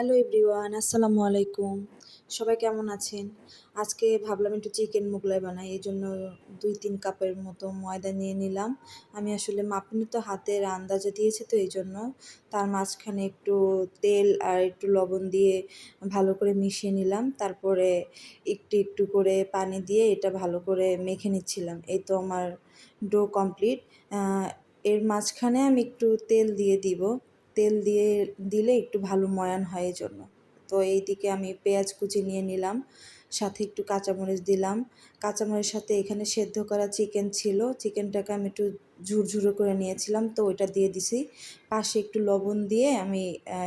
Hello everyone, আসসালামু আলাইকুম। সবাই কেমন আছেন? আজকে ভাবলাম একটু চিকেন মোগলাই বানাই। এজন্য ২-৩ কাপের মতো ময়দা নিয়ে নিলাম। আমি আসলে মাপেনি তো হাতের আন্দাজে দিয়েছি তো এইজন্য। তার মাঝখানে একটু তেল আর একটু লবণ দিয়ে ভালো করে মিশিয়ে নিলাম। তারপরে একটু করে পানি দিয়ে এটা ভালো করে মেখে নিচ্ছিলাম। এই তো আমার ডো কমপ্লিট। আ এর মাঝখানে আমি একটু তেল দিয়ে দিব। তেল দিলে একটু ভালো ময়ান হয় এজন্য। তো এইদিকে আমি পেঁয়াজ কুচি নিয়ে নিলাম, সাথে একটু কাঁচামরিচ দিলাম। কাঁচামরিচের সাথে এখানে সেদ্ধ করা চিকেন ছিল, চিকেনটাকে আমি একটু ঝুরঝুরে করে নিয়েছিলাম তো ওইটা দিয়ে দিছি। পাশে একটু লবণ দিয়ে আমি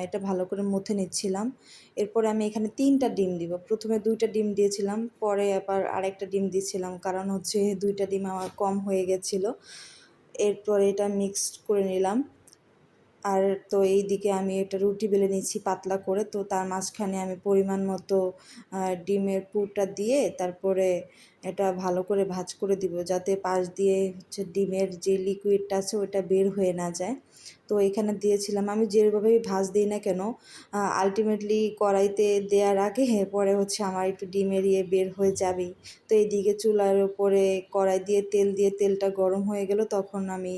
এটা ভালো করে মথে নিচ্ছিলাম। এরপরে আমি এখানে ৩ টা ডিম দিব। ১ম এ ২ টা ডিম দিয়েছিলাম, পরে আবার আরেকটা ডিম দিয়েছিলাম কারণ হচ্ছে ২ টা ডিম আমার কম হয়ে গেছিলো। এরপরে এটা মিক্সড করে নিলাম। আর তো এইদিকে আমি এটা রুটি বেলে নিচ্ছি পাতলা করে। তো তার মাঝখানে আমি পরিমাণ মতো ডিমের পুরটা দিয়ে তারপরে এটা ভালো করে ভাঁজ করে দিব, যাতে পাশ দিয়ে হচ্ছে ডিমের যে লিকুইডটা আছে ওটা বের হয়ে না যায়। তো এখানে দিয়েছিলাম, আমি যেভাবেই ভাঁজ দিই না কেন আল্টিমেটলি কড়াইতে দেওয়ার আগে পরে হচ্ছে আমার একটু ডিমের বের হয়ে যাবেই। তো এইদিকে চুলার উপরে কড়াই দিয়ে তেলটা গরম হয়ে গেল, তখন আমি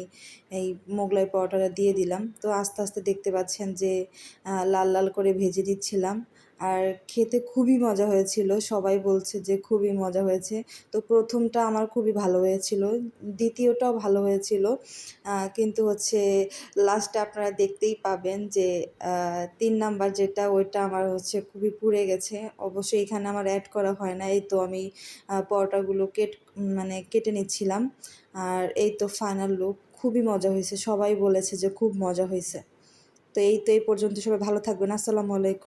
এই মোগলাই পরোটাটা দিয়ে দিলাম। তো আস্তে আস্তে দেখতে পাচ্ছেন যে লাল লাল করে ভেজে দিচ্ছিলাম। আর খেতে খুবই মজা হয়েছিল, সবাই বলছে যে খুবই মজা হয়েছে। তো প্রথমটা আমার খুবই ভালো হয়েছিল, দ্বিতীয়টাও ভালো হয়েছিল, কিন্তু হচ্ছে লাস্টে আপনারা দেখতেই পাবেন যে ৩ নাম্বার যেটা ওইটা আমার হচ্ছে খুবই পুড়ে গেছে। অবশ্যই এখানে আমার অ্যাড করা হয় না। এই তো আমি পরোটাগুলো কেটে নিচ্ছিলাম। আর এই তো ফাইনাল লুক। খুবই মজা হয়েছে, সবাই বলেছে যে খুব মজা হয়েছে। তো এই পর্যন্ত, সবাই ভালো থাকবেন। আসসালামু আলাইকুম।